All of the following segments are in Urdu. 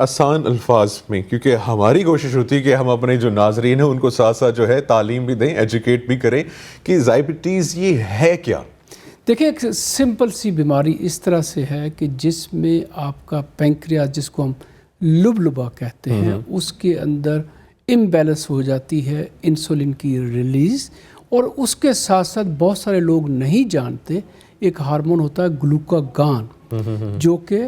آسان الفاظ میں، کیونکہ ہماری کوشش ہوتی ہے کہ ہم اپنے جو ناظرین ہیں ان کو ساتھ ساتھ جو ہے تعلیم بھی دیں، ایجوکیٹ بھی کریں کہ ذائبیٹیز یہ ہے کیا؟ دیکھیں ایک سمپل سی بیماری اس طرح سے ہے کہ جس میں آپ کا پینکریاس، جس کو ہم لبلبا کہتے ہیں، اس کے اندر امبیلنس ہو جاتی ہے انسولین کی ریلیز، اور اس کے ساتھ ساتھ بہت سارے لوگ نہیں جانتے ایک ہارمون ہوتا ہے گلوکاگان جو کہ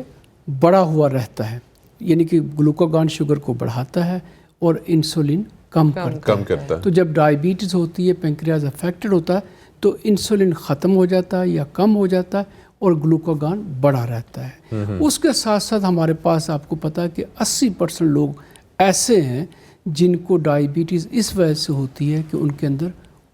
بڑا ہوا رہتا ہے، یعنی کہ گلوکاگان شوگر کو بڑھاتا ہے اور انسولین کم کرتا ہے۔ تو جب ڈائبٹیز ہوتی ہے، پینکریاس افیکٹڈ ہوتا ہے، تو انسولین ختم ہو جاتا ہے یا کم ہو جاتا ہے اور گلوکاگان بڑا رہتا ہے۔ اس کے ساتھ ساتھ ہمارے پاس آپ کو پتا ہے کہ 80% لوگ ایسے ہیں جن کو ڈائبٹیز اس وجہ سے ہوتی ہے کہ ان کے اندر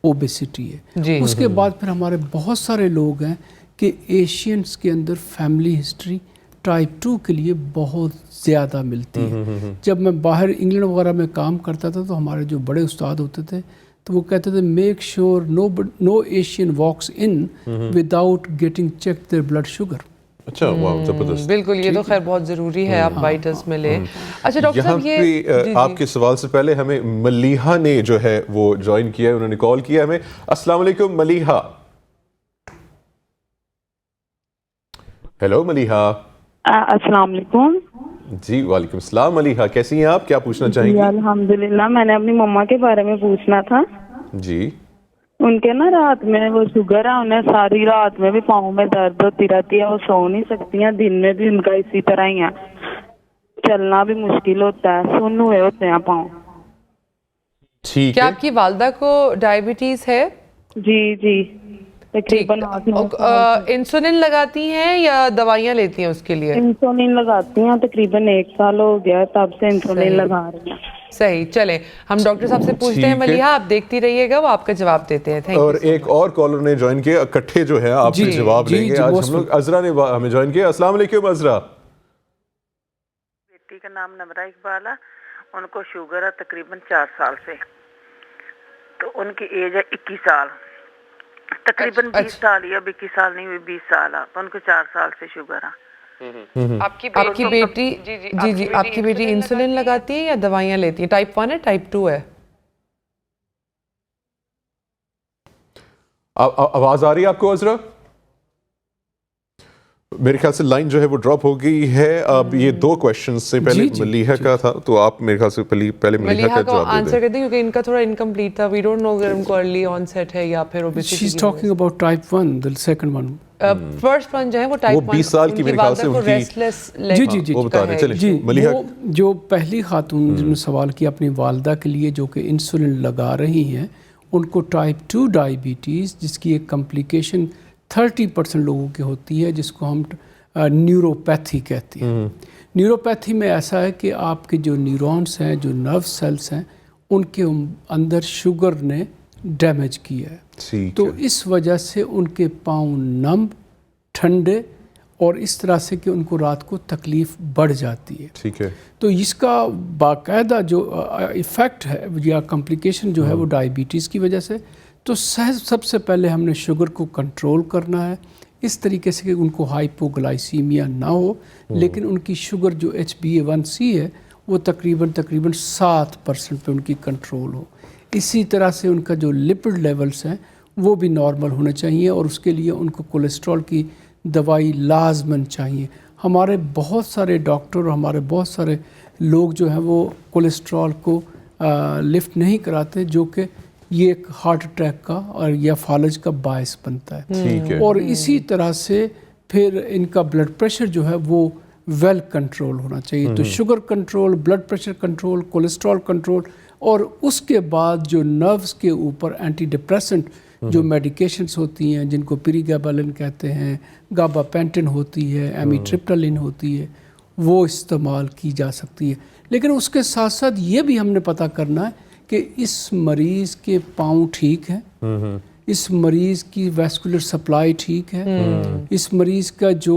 اوبیسٹی ہے۔ اس کے بعد پھر ہمارے بہت سارے لوگ ہیں کہ ایشینس کے اندر فیملی ہسٹری ٹائپ 2 کے لیے بہت زیادہ ملتی ہے۔ جب میں باہر انگلینڈ وغیرہ میں کام کرتا تھا تو ہمارے جو بڑے استاد ہوتے تھے تو وہ کہتے تھے make sure no Asian walks in without getting check their blood sugar. اچھا، واو، زبردست، بالکل، یہ تو خیر بہت ضروری ہے آپ وائٹس میں لیں۔ اچھا ڈاکٹر صاحب، یہ آپ کے سوال سے پہلے ہمیں ملیحہ نے جو ہے وہ جوائن کیا ہے، انہوں نے کال کیا ہمیں۔ السلام علیکم ملیحہ۔ ہیلو ملیحہ۔ السلام علیکم۔ جی وعلیکم السلام ملیحہ، کیسی ہیں آپ؟ کیا پوچھنا چاہیں گی؟ الحمدللہ، میں نے اپنی مما کے بارے میں پوچھنا تھا۔ جی، ان کے نا رات میں وہ شوگر ہے، انہیں ساری رات میں بھی پاؤں میں درد ہوتی رہتی ہے، وہ سو نہیں سکتی ہیں، دن میں بھی ان کا اسی طرح ہی ہے، چلنا بھی مشکل ہوتا ہے، سن ہوئے ہوتے ہیں پاؤں۔ ٹھیک ہے، کیا آپ کی والدہ کو ڈائبٹیز ہے؟ جی جی، تقریباً انسولین لگاتی ہیں یا دوائیاں لیتی ہیں اس کے لیے؟ انسولین لگاتی ہیں، تقریباً 1 سال ہو گیا تب سے انسولین لگا رہی ہیں۔ صحیح، چلیں ہم ڈاکٹر صاحب سے پوچھتے ہیں ملیحہ، آپ دیکھتی رہیے گا، وہ آپ کا جواب دیتے ہیں۔ اور ایک اور کالر نے جوائن کیا، اکٹھے جو ہے آپ سے جواب لیں گے آج ہم لوگ۔ عذرا نے ہمیں جوائن کیا۔ السلام علیکم عذرا۔ بیٹی کا نام نمرہ اقبال ہے، ان کو شوگر ہے تقریباً 4 سال سے، تو ان کی ایج ہے 21 سال، تقریباً 20 سال یا 21 سال نہیں ہوئی، 20 سال ہے، تو ان کو 4 سال سے شوگر ہے۔ آپ کی بیٹی آپ کی بیٹی انسولین لگاتی ہے یا دوائیاں لیتی ہے؟ ٹائپ 1 ہے ٹائپ 2 ہے؟ آواز آ رہی ہے آپ کو عذرا؟ میرے خیال سے لائن جو ہے وہ ڈراپ ہو گئی ہے۔ اب یہ 2 کویشچن سے پہلے ملیحہ کا تھا، تو آپ میرے خیال سے پہلے ملیحہ کا جواب دے دیں۔ آنسر کر دیں کیونکہ ان کا تھوڑا انکمپلیٹ تھا، وی ڈونٹ نو اگر ان کو ارلی آن سیٹ ہے یا پھر obesity. She is talking about type 1، the second one۔ First one جو ہے وہ ٹائپ 1، 20 سال کی میرے خیال سے ان کی، جی وہ بتا رہے ہیں۔ چلیں جی، ملیحہ، جو پہلی خاتون جنہوں نے سوال کیا اپنی والدہ کے لیے جو کہ انسولین لگا رہی ہیں، ان کو ٹائپ 2 ڈائبٹیز جس کی ایک کمپلیکیشن 30% لوگوں کی ہوتی ہے، جس کو ہم نیوروپیتھی کہتے ہیں۔ نیوروپیتھی میں ایسا ہے کہ آپ کے جو نیورونس ہیں، جو نرو سیلز ہیں، ان کے اندر شوگر نے ڈیمیج کیا ہے، تو اس وجہ سے ان کے پاؤں نم، ٹھنڈے، اور اس طرح سے کہ ان کو رات کو تکلیف بڑھ جاتی ہے۔ ٹھیک ہے، تو اس کا باقاعدہ جو ایفیکٹ ہے یا کمپلیکیشن جو ہے وہ ڈائبٹیز کی وجہ سے، تو سب سے پہلے ہم نے شوگر کو کنٹرول کرنا ہے اس طریقے سے کہ ان کو ہائپوگلائسیمیا نہ ہو، لیکن ان کی شوگر جو HbA1c ہے وہ تقریباً 7% پہ ان کی کنٹرول ہو۔ اسی طرح سے ان کا جو لپڈ لیولز ہیں وہ بھی نارمل ہونے چاہیے، اور اس کے لیے ان کو کولیسٹرول کی دوائی لازماً چاہیے۔ ہمارے بہت سارے ڈاکٹر اور ہمارے بہت سارے لوگ جو ہیں وہ کولیسٹرول کو لفٹ نہیں کراتے، جو کہ یہ ایک ہارٹ اٹیک کا اور یا فالج کا باعث بنتا ہے۔ اور اسی طرح سے پھر ان کا بلڈ پریشر جو ہے وہ ویل کنٹرول ہونا چاہیے۔ تو sugar control, blood pressure control, cholesterol control, اور اس کے بعد جو نروز کے اوپر اینٹی ڈپریسنٹ جو میڈیکیشنز ہوتی ہیں، جن کو پریگیبالن کہتے ہیں، گابا پینٹن ہوتی ہے، ایمیٹرپٹلن ہوتی ہے، وہ استعمال کی جا سکتی ہے۔ لیکن اس کے ساتھ ساتھ یہ بھی ہم نے پتہ کرنا ہے کہ اس مریض کے پاؤں ٹھیک ہیں، اس مریض کی ویسکولر سپلائی ٹھیک ہے، اس مریض کا جو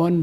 1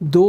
2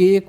1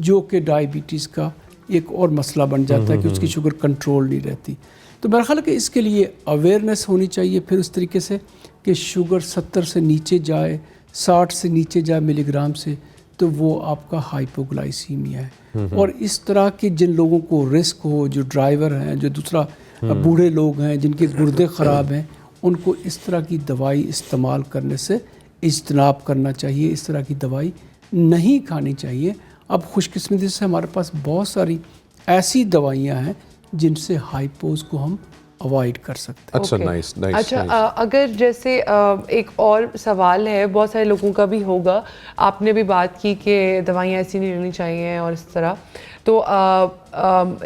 جو کہ ڈائیبٹیز کا ایک اور مسئلہ بن جاتا ہے کہ اس کی شوگر کنٹرول نہیں رہتی. تو میرا خیال ہے کہ اس کے لیے اویئرنیس ہونی چاہیے. پھر اس طریقے سے کہ شوگر 70 سے نیچے جائے, 60 سے نیچے جائے ملی گرام سے, تو وہ آپ کا ہائپوگلائسیمیا ہے. اور اس طرح کے جن لوگوں کو رسک ہو, جو ڈرائیور ہیں, جو دوسرا بوڑھے لوگ ہیں جن کے گردے خراب ہیں, ان کو اس طرح کی دوائی استعمال کرنے سے اجتناب کرنا چاہیے. اس طرح کی دوائی نہیں کھانی چاہیے. اب خوش قسمتی سے ہمارے پاس بہت ساری ایسی دوائیاں ہیں جن سے ہائپوز کو ہم اوائڈ کر سکتے ہیں. اچھا, نائس. اچھا, اگر جیسے ایک اور سوال ہے, بہت سارے لوگوں کا بھی ہوگا, آپ نے بھی بات کی کہ دوائیاں ایسی نہیں لینی چاہیے اور اس طرح, تو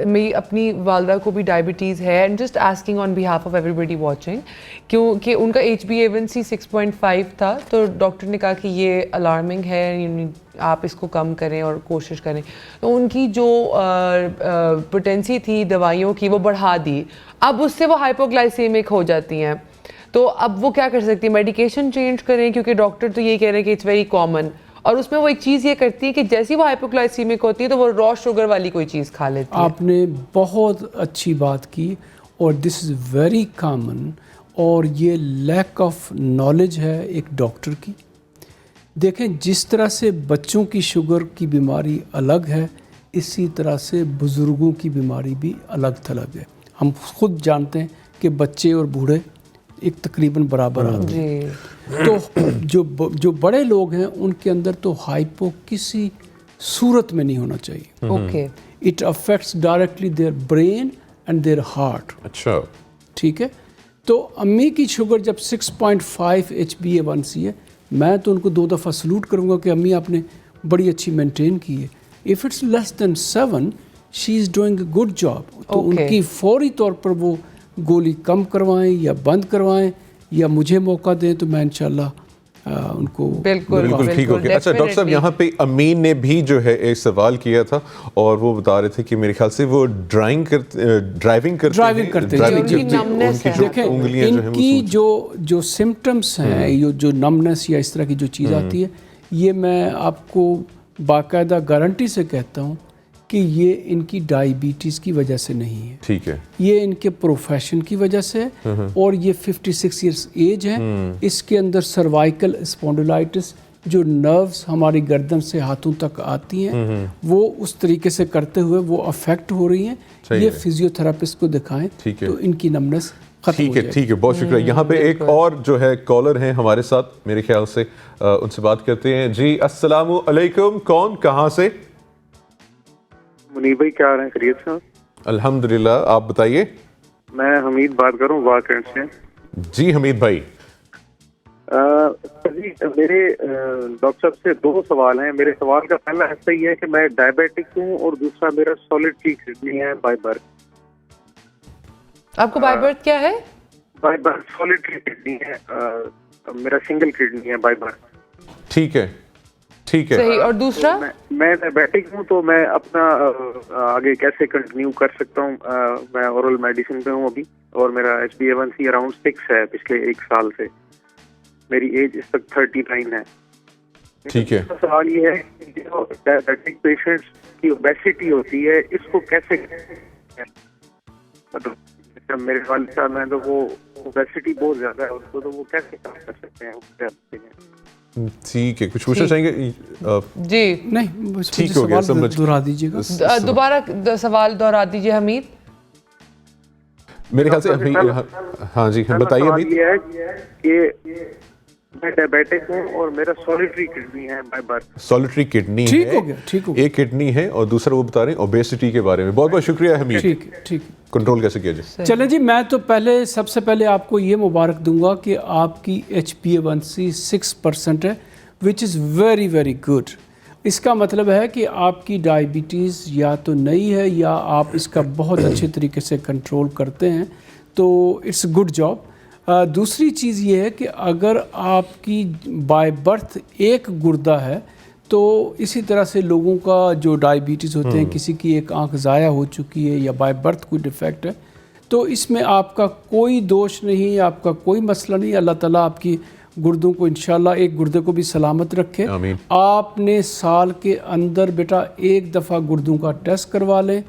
میری اپنی والدہ کو بھی ڈائبٹیز ہے, and just asking on behalf of everybody watching, کیونکہ ان کا HbA1c 6.5 تھا, تو ڈاکٹر نے کہا کہ یہ الارمنگ ہے, آپ اس کو کم کریں اور کوشش کریں. تو ان کی جو پوٹینسی تھی دوائیوں کی وہ بڑھا دی, اب اس سے وہ ہائپوگلائسیمک ہو جاتی ہیں, تو اب وہ کیا کر سکتی ہیں؟ میڈیکیشن چینج کریں, کیونکہ ڈاکٹر تو یہ کہہ رہے ہیں کہ اٹس ویری کامن, اور اس میں وہ ایک چیز یہ کرتی ہے کہ جیسی وہ ہائپوگلائسیمک ہوتی ہے تو وہ را شوگر والی کوئی چیز کھا لیتی ہے. آپ نے بہت اچھی بات کی, اور دس از ویری کامن, اور یہ لیک آف نالج ہے ایک ڈاکٹر کی. دیکھیں, جس طرح سے بچوں کی شوگر کی بیماری الگ ہے, اسی طرح سے بزرگوں کی بیماری بھی الگ تھلگ ہے. ہم خود جانتے ہیں کہ بچے اور بوڑھے ایک تقریباً برابر آتے ہیں. تو جو بڑے لوگ ہیں ان کے اندر تو ہائپو کسی صورت میں نہیں ہونا چاہیے. Okay, it affects directly their brain and their heart. اچھا, ٹھیک ہے. تو امی کی شوگر جب 6.5 HbA1c ہے, میں تو ان کو 2 دفعہ سلوٹ کروں گا کہ امی آپ نے بڑی اچھی مینٹین کی ہے. If it's less than 7 she is doing a good job. تو ان کی فوری طور پر وہ گولی کم کروائیں یا بند کروائیں یا مجھے موقع دیں, تو میں انشاءاللہ ان کو بالکل ٹھیک ہو گیا. اچھا ڈاکٹر صاحب, یہاں پہ امین نے بھی جو ہے ایک سوال کیا تھا, اور وہ بتا رہے تھے کہ میرے خیال سے وہ ڈرائیونگ کرتے ہیں. دیکھیں, ان کی جو سمٹمس ہیں, جو نمنس یا اس طرح کی جو چیز آتی ہے, یہ میں آپ کو باقاعدہ گارنٹی سے کہتا ہوں کہ یہ ان کی ڈائیبٹیز کی وجہ سے نہیں ہے. ٹھیک ہے, یہ ان کے پروفیشن کی وجہ سے, اور یہ 56 ایئرس ایج ہے. اس کے اندر سروائکل اسپونڈولائٹس, جو نروز ہماری گردن سے ہاتھوں تک آتی ہیں, وہ اس طریقے سے کرتے ہوئے وہ افیکٹ ہو رہی ہیں. یہ فزیو تھراپسٹ کو دکھائیں تو ان کی نمنس ختم ہو جائے. ٹھیک ہے, بہت شکریہ. یہاں پہ ایک اور جو ہے کالر ہیں ہمارے ساتھ, میرے خیال سے ان سے بات کرتے ہیں. جی السلام علیکم, کون کہاں سے؟ منیب بھائی کیا رہے ہیں, خیریت سے؟ الحمدللہ, آپ بتائیے. میں حمید بات کر رہا ہوں واکنڈ سے. جی حمید بھائی. جی میرے ڈاکٹر صاحب سے 2 سوال ہیں. میرے سوال کا پہلا حصہ یہ ہے کہ میں ڈائبیٹک ہوں, اور دوسرا میرا سالڈ کڈنی ہے بائی برتھ. آپ کو بائی برتھ کیا ہے؟ بائی برتھ سالڈ کڈنی ہے, میرا سنگل کڈنی ہے بائی برتھ. ٹھیک ہے, ٹھیک ہے. صحیح. اور دوسرا میں ڈائبیٹک ہوں, تو میں اپنا آگے کیسے کنٹینیو کر سکتا ہوں؟ میں اورل میڈیسن پہ ہوں ابھی, اور میرا HbA1c اراؤنڈ 6 ہے پچھلے 1 سال سے. میری ایج اس وقت 39 ہے. ٹھیک ہے. سوال یہ ہے کہ جو ڈائبیٹک پیشنٹس کی اوبیسٹی ہوتی ہے, اس کو کیسے, مطلب میرے والد صاحب ہیں تو وہ اوبیسٹی بہت زیادہ ہے, اس کو تو وہ کیسے کام کر سکتے ہیں؟ ٹھیک ہے, کچھ پوچھنا چاہیں گے؟ جی نہیں, ٹھیک ہو گیا, دہرا دیجیے گا, دوبارہ سوال دہرا دیجیے حمید. میرے خیال سے ہاں جی بتائیے حمید. یہ ہے کہ میں ڈائبیٹک ہوں اور میرا سالٹری کڈنی ہے بائی برتھ. سالٹری کڈنی ٹھیک ہو گیا, ٹھیک ہو گیا. ایک کڈنی ہے, اور دوسرا وہ بتا رہے ہیں اوبیسٹی کے بارے میں. بہت بہت شکریہ حمید. ٹھیک ٹھیک. کنٹرول کیسے کیا جائے؟ چلیں جی, میں تو سب سے پہلے آپ کو یہ مبارک دوں گا کہ آپ کی HbA1c 6% ہے, وچ از ویری ویری گڈ. اس کا مطلب ہے کہ آپ کی ڈائیبٹیز یا تو نئی ہے یا آپ اس کا بہت اچھے طریقے سے کنٹرول کرتے ہیں, تو اٹس گڈ جاب. دوسری چیز یہ ہے کہ اگر آپ کی بائی برتھ ایک گردہ ہے, تو اسی طرح سے لوگوں کا جو ڈائیبٹیز ہوتے ہیں, کسی کی ایک آنکھ ضائع ہو چکی ہے یا بائی برتھ کوئی ڈیفیکٹ ہے, تو اس میں آپ کا کوئی دوش نہیں, آپ کا کوئی مسئلہ نہیں. اللہ تعالیٰ آپ کی گردوں کو انشاءاللہ ایک گردے کو بھی سلامت رکھے. آمین. آپ نے سال کے اندر بیٹا ایک دفعہ گردوں کا ٹیسٹ کروا لیں,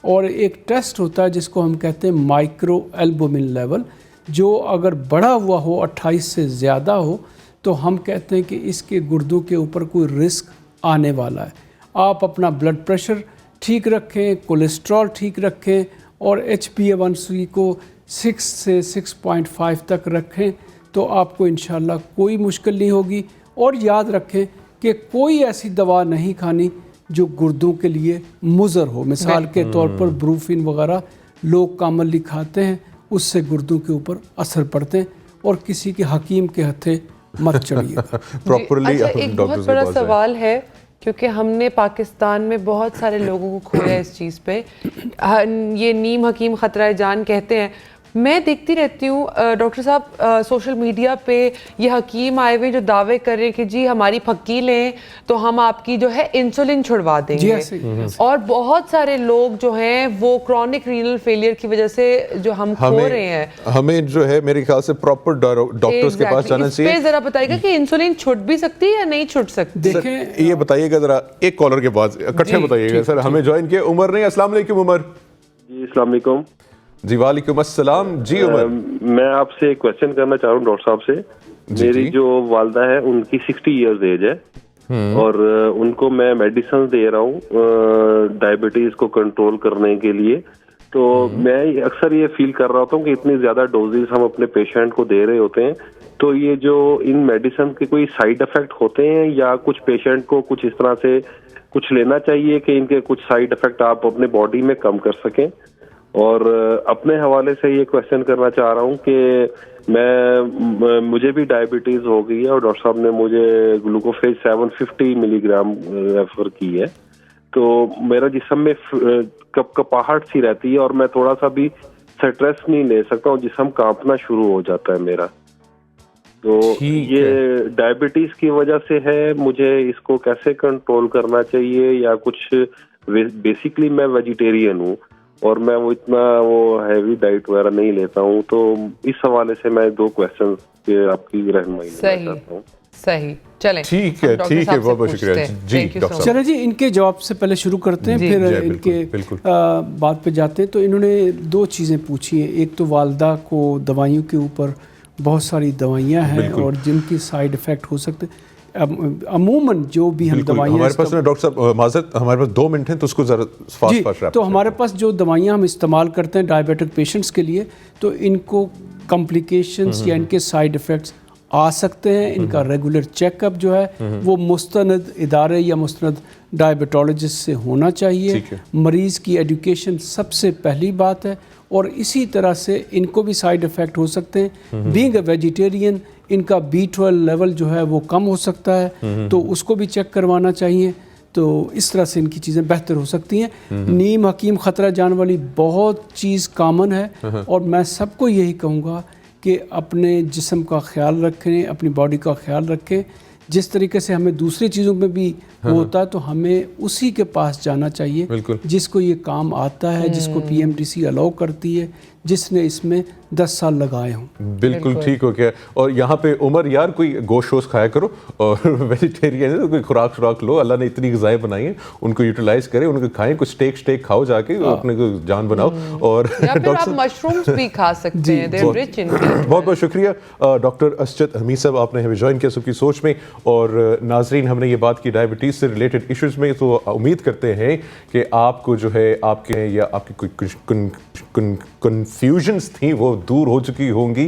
اور ایک ٹیسٹ ہوتا ہے جس کو ہم کہتے ہیں مائکرو البومن لیول, جو اگر بڑا ہوا ہو 28 سے زیادہ ہو تو ہم کہتے ہیں کہ اس کے گردوں کے اوپر کوئی رسک آنے والا ہے. آپ اپنا بلڈ پریشر ٹھیک رکھیں, کولیسٹرول ٹھیک رکھیں, اور HbA1c کو 6 سے 6.5 تک رکھیں تو آپ کو انشاءاللہ کوئی مشکل نہیں ہوگی. اور یاد رکھیں کہ کوئی ایسی دوا نہیں کھانی جو گردوں کے لیے مضر ہو. مثال کے طور پر بروفین وغیرہ لوگ کامنلی کھاتے ہیں, اس سے گردوں کے اوپر اثر پڑتے ہیں, اور کسی کے حکیم کے ہتھے مت چڑھیے. اچھا, ایک بہت بڑا سوال ہے کیونکہ ہم نے پاکستان میں بہت سارے لوگوں کو کھویا اس چیز پہ. یہ نیم حکیم خطرہ جان کہتے ہیں. میں دیکھتی رہتی ہوں ڈاکٹر صاحب سوشل میڈیا پہ یہ حکیم آئے ہوئے جو دعوے کر رہے ہیں کہ جی ہماری پھکی لیں تو ہم آپ کی جو ہے انسولین چھڑوا دیں گے, اور بہت سارے لوگ جو ہیں وہ کرونک رینل فیلئر کی وجہ سے جو ہم کھو رہے ہیں. ہمیں جو ہے میرے خیال سے پراپر ڈاکٹرز کے پاس جانا چاہیے. اس پہ ذرا بتائیے گا کہ انسولین چھٹ بھی سکتی ہے یا نہیں چھٹ سکتی؟ دیکھیں یہ بتائیے گا ذرا ایک کالر کے بعد اکٹھے بتائیے گا. سر ہمیں جوائن کیا عمر نے. السلام علیکم عمر. جی السلام علیکم. جی وعلیکم السلام. جی عمر, میں آپ سے ایک کویسچن کرنا چاہ رہا ہوں ڈاکٹر صاحب سے. میری جو والدہ ہے ان کی 60 ایئرز ایج ہے, اور ان کو میں میڈیسن دے رہا ہوں ڈائبٹیز کو کنٹرول کرنے کے لیے. تو میں اکثر یہ فیل کر رہا ہوتا ہوں کہ اتنی زیادہ ڈوزز ہم اپنے پیشنٹ کو دے رہے ہوتے ہیں, تو یہ جو ان میڈیسن کے کوئی سائیڈ افیکٹ ہوتے ہیں, یا کچھ پیشنٹ کو کچھ اس طرح سے کچھ لینا چاہیے کہ ان کے کچھ سائیڈ افیکٹ آپ اپنے باڈی میں کم کر سکیں. اور اپنے حوالے سے یہ کویسچن کرنا چاہ رہا ہوں کہ مجھے بھی ڈائبٹیز ہو گئی ہے, اور ڈاکٹر صاحب نے مجھے گلوکوفیج 750 ملی گرام ریفر کی ہے. تو میرا جسم میں کپاہٹ سی رہتی ہے, اور میں تھوڑا سا بھی سٹریس نہیں لے سکتا ہوں, جسم کانپنا شروع ہو جاتا ہے میرا. تو یہ ڈائبٹیز کی وجہ سے ہے, مجھے اس کو کیسے کنٹرول کرنا چاہیے, یا کچھ بیسیکلی میں ویجیٹیرین ہوں اور میں وہ اتنا ہیوی ڈائٹ وغیرہ نہیں لیتا ہوں. تو اس حوالے سے میں 2 کویسچن پہ آپ کی رہنمائی لینا چاہتا ہوں. صحیح, چلیں ٹھیک ہے, ٹھیک ہے, بہت بہت شکریہ. جی ڈاکٹر صاحب چلیں جی, ان کے جواب سے پہلے شروع کرتے ہیں, پھر ان کے بات پہ جاتے ہیں. تو انہوں نے 2 چیزیں پوچھی ہیں. ایک تو والدہ کو دوائیوں کے اوپر بہت ساری دوائیاں ہیں اور جن کی سائیڈ افیکٹ ہو سکتے. عموماً جو بھی ہم دوائیاں ہمارے پاس ڈاکٹر صاحب معذرت ہمارے پاس 2 منٹ ہیں, تو اس کو ذرا فاسٹ تو ہمارے پاس جو دوائیاں ہم استعمال کرتے ہیں ڈائبیٹک پیشنٹس کے لیے, تو ان کو کمپلیکیشنز یا ان کے سائیڈ ایفیکٹس آ سکتے ہیں. ان کا ریگولر چیک اپ جو ہے وہ مستند ادارے یا مستند ڈائبٹولوجسٹ سے ہونا چاہیے. مریض کی ایڈوکیشن سب سے پہلی بات ہے, اور اسی طرح سے ان کو بھی سائیڈ افیکٹ ہو سکتے ہیں. بینگ اے ویجیٹیرین ان کا B12 لیول جو ہے وہ کم ہو سکتا ہے, تو اس کو بھی چیک کروانا چاہیے. تو اس طرح سے ان کی چیزیں بہتر ہو سکتی ہیں. نیم حکیم خطرہ جان والی بہت چیز کامن ہے, اور میں سب کو یہی کہوں گا کہ اپنے جسم کا خیال رکھیں, اپنی باڈی کا خیال رکھیں. جس طریقے سے ہمیں دوسری چیزوں میں بھی ہوتا ہے, تو ہمیں اسی کے پاس جانا چاہیے جس کو یہ کام آتا ہے, جس کو PMDC الاؤ کرتی ہے, جس نے اس میں 10 سال لگائے ہوں. بالکل ٹھیک ہو گیا. اور یہاں پہ عمر یار کوئی گوشت ووشت کھایا کرو, اور ویجیٹیرین ہے کوئی خوراک لو. اللہ نے اتنی غذائیں بنائی ہیں, ان کو یوٹیلائز کریں, ان کو کھائیں. کچھ اسٹیک کھاؤ جا کے, اپنے کو جان بناؤ. اور آپ مشرومز بھی کھا سکتے ہیں, بہت بہت شکریہ ڈاکٹر اسجد حمید صاحب, آپ نے ہمیں جوائن کیا سب کی سوچ میں. اور ناظرین, ہم نے یہ بات کی ڈائبٹیز سے ریلیٹڈ ایشوز میں, تو امید کرتے ہیں کہ آپ کو جو ہے آپ کے یا آپ کی کوئی کنفیوژنس تھیں وہ دور ہو چکی ہوں گی.